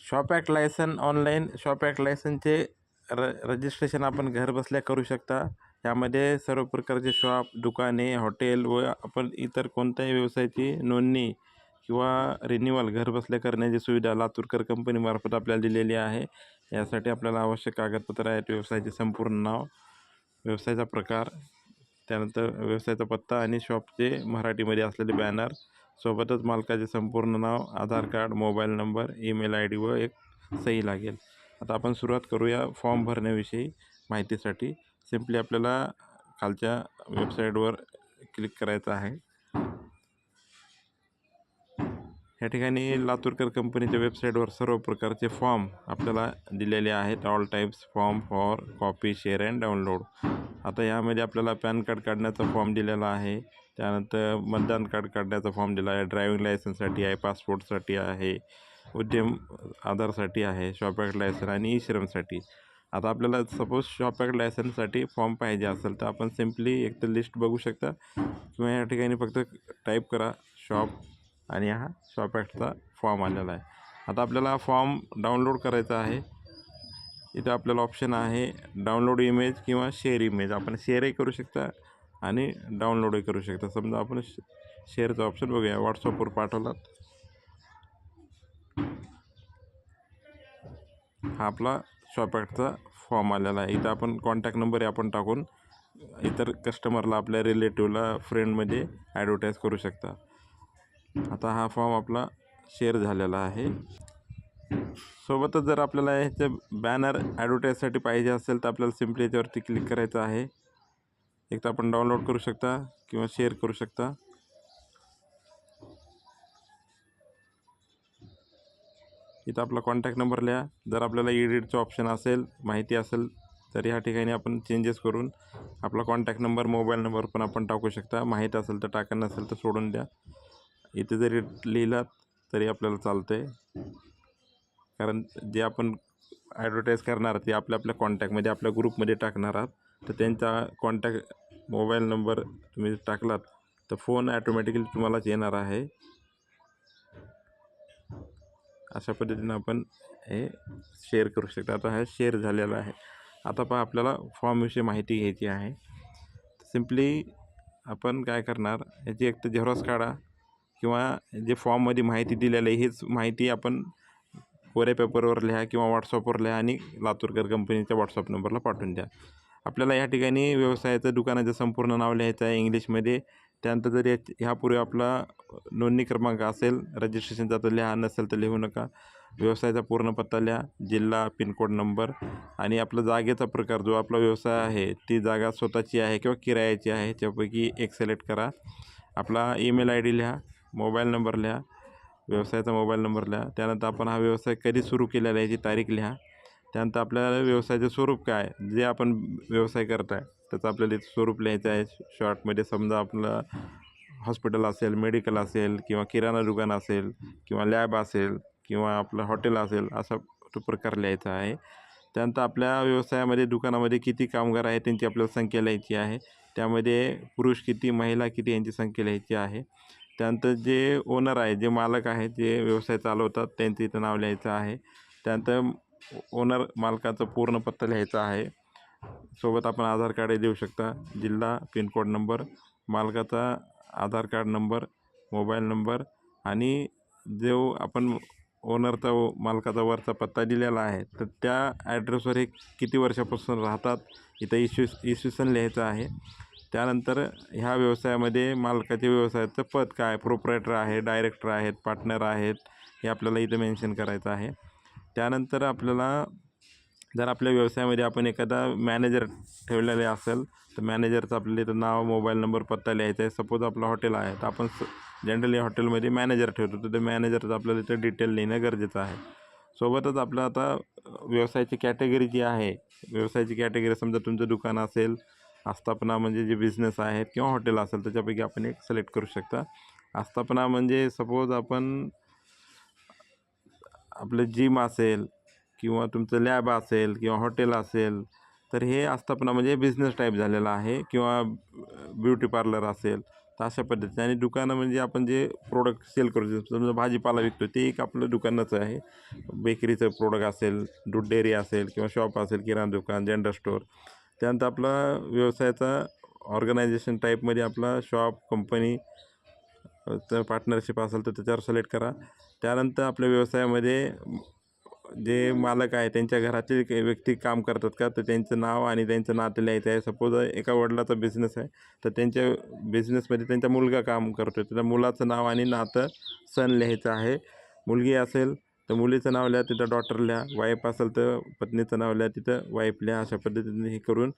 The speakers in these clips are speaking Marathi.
Shop act licence online shop act लायसनचे रजिस्ट्रेशन आपण घरबसल्या करू शकता. यामध्ये सर्व प्रकारचे शॉप, दुकाने, हॉटेल व आपण इतर कोणत्याही व्यवसायाची नोंदणी किंवा रिन्युअल घरबसल्या करण्याची सुविधा लातूरकर कंपनीमार्फत आपल्याला दिलेली आहे. यासाठी आपल्याला आवश्यक कागदपत्र आहेत: व्यवसायाचे संपूर्ण नाव, व्यवसायाचा प्रकार, त्यानंतर व्यवसायाचा पत्ता आणि शॉपचे मराठीमध्ये असलेले बॅनर, सोबतच मालकाचे संपूर्ण नाव, Aadhaar card, mobile number, email I D व एक सही लागेल. आता आपण सुरुवात करूया फॉर्म भरण्याविषयी माहितीसाठी. सिम्पली आपल्याला खालच्या वेबसाईटवर क्लिक करायचं आहे. या ठिकाणी लातूरकर कंपनीच्या वेबसाईटवर सर्व प्रकारचे फॉर्म आपल्याला दिलेले आहेत. All types form for copy, share and download. आता यामध्ये आपल्याला पॅन कार्ड काढण्याचा फॉर्म दिलेला आहे, त्यानंतर मतदान कार्ड काढण्याचा फॉर्म दिला आहे, ड्रायव्हिंग लायसन्ससाठी आहे, पासपोर्टसाठी आहे, उद्यम आधारसाठी आहे, शॉप ॲक्ट लायसन आणि ई श्रमसाठी. आता आपल्याला सपोज शॉप ॲक्ट लायसन्ससाठी फॉर्म पाहिजे असेल तर आपण सिम्पली एक तर लिस्ट बघू शकता किंवा या ठिकाणी फक्त टाईप करा शॉप आणि हा शॉप ॲक्टचा फॉर्म आलेला आहे. आता आपल्याला हा फॉर्म डाउनलोड करायचा आहे. इथं आपल्याला ऑप्शन आहे डाउनलोड इमेज किंवा शेअर इमेज. आपण शेअरही करू शकता आणि डाउनलोडही करू शकता. समजा आपण शेअरचा ऑप्शन बघूया. व्हॉट्सअपवर पाठवला हा आपला शॉप ॲक्टचा फॉर्म आलेला आहे. इथं आपण कॉन्टॅक्ट नंबरही आपण टाकून इतर कस्टमरला, आपल्या रिलेटिव्हला, फ्रेंडमध्ये ॲडव्हर्टाईज करू शकता. आता हा फॉर्म आपला शेअर झालेला आहे. सोबतच जर आपल्याला ह्याचं बॅनर ॲडव्हर्टाईजसाठी पाहिजे असेल तर आपल्याला सिम्पली याच्यावरती क्लिक करायचं आहे. एक तर आपण डाउनलोड करू शकता किंवा शेअर करू शकता. इथं आपला कॉन्टॅक्ट नंबर लिहा. जर आपल्याला एडिटचं ऑप्शन असेल, माहिती असेल तर या ठिकाणी आपण चेंजेस करून आपला कॉन्टॅक्ट नंबर, मोबाईल नंबर पण आपण टाकू शकता. माहीत असेल तर टाका, नसेल तर सोडून द्या. इथे जरी लिहिलात तरी आपल्याला चालतं आहे, कारण जे आपण ॲडव्हर्टाईज करणार ते आपल्या कॉन्टॅक्टमध्ये, आपल्या ग्रुपमध्ये टाकणार आहात. तर त्यांचा कॉन्टॅक्ट मोबाईल नंबर तुम्ही टाकलात तर फोन ॲटोमॅटिकली तुम्हालाच येणार आहे. अशा पद्धतीनं आपण हे शेअर करू शकता. आता हा शेअर झालेला आहे. आता पहा, आपल्याला फॉर्मविषयी माहिती घ्यायची आहे. सिम्पली आपण काय करणार, याची एक तर झेरॉक्स काढा किंवा जे फॉर्ममध्ये माहिती दिलेलं आहे हीच माहिती आपण कोऱ्या पेपरवर लिहा किंवा व्हॉट्सअपवर लिहा आणि लातूरकर कंपनीच्या व्हॉट्सअप नंबरला पाठवून द्या. आपल्याला या ठिकाणी व्यवसायाचं, दुकानाचं संपूर्ण नाव लिहायचं आहे इंग्लिशमध्ये. त्यानंतर जर ह्यापूर्वी आपला नोंदणी क्रमांक असेल रजिस्ट्रेशनचा तर लिहा, नसेल तर लिहू नका. व्यवसायाचा पूर्ण पत्ता लिहा, जिल्हा, पिनकोड नंबर आणि आपला जागेचा प्रकार. जो आपला व्यवसाय आहे ती जागा स्वतःची आहे किंवा किरायाची आहे, ह्याच्यापैकी एक सिलेक्ट करा. आपला ईमेल आय डी लिहा, मोबाईल नंबर लिहा, व्यवसायाचा मोबाईल नंबर लिहा. त्यानंतर आपण हा व्यवसाय कधी सुरू केलेला आहे याची तारीख लिहा. त्यानंतर आपल्याला व्यवसायाचं स्वरूप काय, जे आपण व्यवसाय करत आहे त्याचं आपल्याला स्वरूप लिहायचं आहे शॉर्टमध्ये. समजा आपलं हॉस्पिटल असेल, मेडिकल असेल किंवा किराणा दुकान असेल किंवा लॅब असेल किंवा आपलं हॉटेल असेल, असा तो प्रकार लिहायचा आहे. त्यानंतर आपल्या व्यवसायामध्ये, दुकानामध्ये किती कामगार आहेत त्यांची आपल्याला संख्या लिहायची आहे. त्यामध्ये पुरुष किती, महिला किती यांची संख्या लिहायची आहे. त्यानंतर जे ओनर आहे, जे मालक आहेत, जे व्यवसाय चालवतात त्यांचं इथं नाव लिहायचं आहे. त्यानंतर ओनर, मालकाचा पूर्ण पत्ता लिहायचा आहे. सोबत आपण आधार कार्डही देऊ शकता. जिल्हा, पिनकोड नंबर, मालकाचा आधार कार्ड नंबर, मोबाईल नंबर आणि जो आपण ओनरचा, मालकाचा वरचा पत्ता दिलेला आहे तर त्या ॲड्रेसवर हे किती वर्षापासून राहतात इथं इसवी सन लिहायचं आहे. त्यानंतर ह्या व्यवसायामध्ये मालकाच्या व्यवसायाचं पद काय, प्रोप्रायटर आहे, डायरेक्टर आहेत, पार्टनर आहेत, हे आपल्याला इथं मेन्शन करायचं आहे. त्यानंतर आपल्याला जर आपल्या व्यवसायामध्ये आपण एखादा मॅनेजर ठेवलेले असेल तर मॅनेजरचं आपल्याला इथं नाव, मोबाईल नंबर, पत्ता लिहायचा आहे. सपोज आपलं हॉटेल आहे तर आपण जनरली हॉटेलमध्ये मॅनेजर ठेवतो, तर ते मॅनेजरचं आपल्याला इथं डिटेल लिहिणं गरजेचं आहे. सोबतच आपलं आता व्यवसायाची कॅटेगरी जी आहे, व्यवसायाची कॅटेगरी समजा तुमचं दुकान असेल, आस्थापना म्हणजे जे बिझनेस आहेत किंवा हॉटेल असेल त्याच्यापैकी आपण एक सिलेक्ट करू शकता. आस्थापना म्हणजे सपोज आपण आपलं जिम असेल किंवा तुमचं लॅब असेल किंवा हॉटेल असेल तर हे आस्थापना म्हणजे बिझनेस टाईप झालेला आहे. किंवा ब्युटी पार्लर असेल तर अशा पद्धतीने. आणि दुकानं म्हणजे आपण जे प्रोडक्ट सेल करू, समजा भाजीपाला विकतो ते एक आपलं दुकानच आहे. बेकरीचं प्रोडक्ट असेल, दूध डेअरी असेल किंवा शॉप असेल, किराणा दुकान, जनरल स्टोअर. त्यानंतर आपला व्यवसायाचा ऑर्गनायझेशन टाईपमध्ये आपला शॉप, कंपनी, तर पार्टनरशिप असेल तर त्याच्यावर सिलेक्ट करा. त्यानंतर आपल्या व्यवसायामध्ये जे मालक आहे त्यांच्या घरातील काही व्यक्ती काम करतात का, तर त्यांचं नाव आणि त्यांचं नातं लिहायचं आहे. सपोज एका वडिलाचा बिझनेस आहे, तर त्यांच्या बिझनेसमध्ये त्यांचा मुलगा काम करतो, तर त्या मुलाचं नाव आणि नातं, सन लिहायचं आहे. मुलगी असेल तर मुलीचं नाव लिहा, तिथं डॉटर लिहा. वाईफ असेल तर पत्नीचं नाव लिहा, तिथं वाईफ लिहा. अशा पद्धतीने हे करून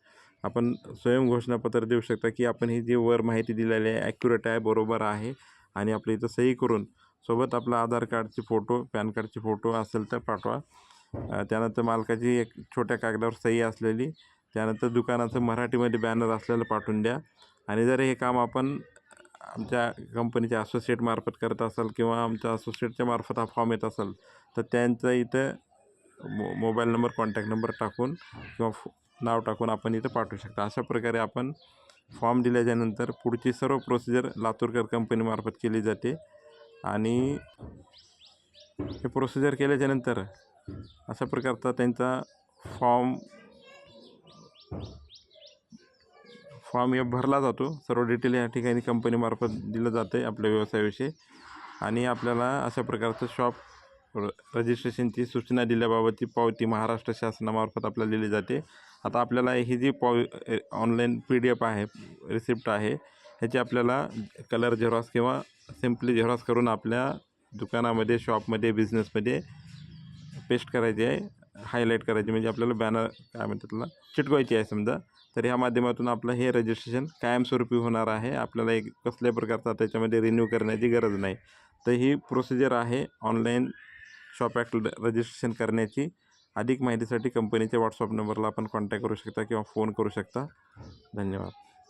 आपण स्वयंघोषणापत्र देऊ शकता की आपण ही जी वर माहिती दिलेली आहे ॲक्युरेट आहे, बरोबर आहे. आणि आपल्या इथं सही करून सोबत आपला आधार कार्डचे फोटो, पॅन कार्डचे फोटो असेल तर पाठवा. त्यानंतर मालकाची एक छोट्या कागदावर सही असलेली, त्यानंतर दुकानाचं मराठीमध्ये बॅनर असलेलं पाठवून द्या. आणि जर हे काम आपण आमच्या कंपनीच्या असोसिएटमार्फत करत असाल किंवा आमच्या असोसिएटच्या मार्फत हा फॉर्म येत असेल, तर त्यांचं इथं मोबाईल नंबर, कॉन्टॅक्ट नंबर टाकून किंवा नाव टाकून आपण इथं पाठवू शकता. अशा प्रकारे आपण फॉर्म दिल्याच्यानंतर पुढची सर्व प्रोसिजर लातूरकर कंपनीमार्फत केली जाते. आणि हे प्रोसिजर केल्याच्यानंतर अशा प्रकारचा त्यांचा फॉर्म हे भरला जातो. सर्व डिटेल या ठिकाणी कंपनीमार्फत दिलं जातं आहे आपल्या व्यवसायाविषयी. आणि आपल्याला अशा प्रकारचं शॉप रजिस्ट्रेशनची सूचना दिल्याबाबतची पावती महाराष्ट्र शासनामार्फत आपल्याला दिली जाते. आता आपल्याला ही जी ऑनलाईन PDF आहे, रिसिप्ट आहे, ह्याची आपल्याला कलर झेरॉक्स किंवा सिम्पली झेरॉक्स करून आपल्या दुकानामध्ये, शॉपमध्ये, बिझनेसमध्ये पेस्ट करायची आहे, हायलाईट करायची, म्हणजे आपल्याला बॅनर काय म्हणतात त्याला चिटकवायची आहे समजा. तर ह्या माध्यमातून आपलं हे रजिस्ट्रेशन कायमस्वरूपी होणार आहे. आपल्याला एक कसल्या प्रकारचा त्याच्यामध्ये रिन्यू करण्याची गरज नाही. तर ही प्रोसिजर आहे ऑनलाईन शॉप ॲक्ट रजिस्ट्रेशन करण्याची. अधिक माहितीसाठी कंपनीच्या व्हॉट्सअप नंबरला आपण कॉन्टॅक्ट करू शकता किंवा फोन करू शकता. धन्यवाद.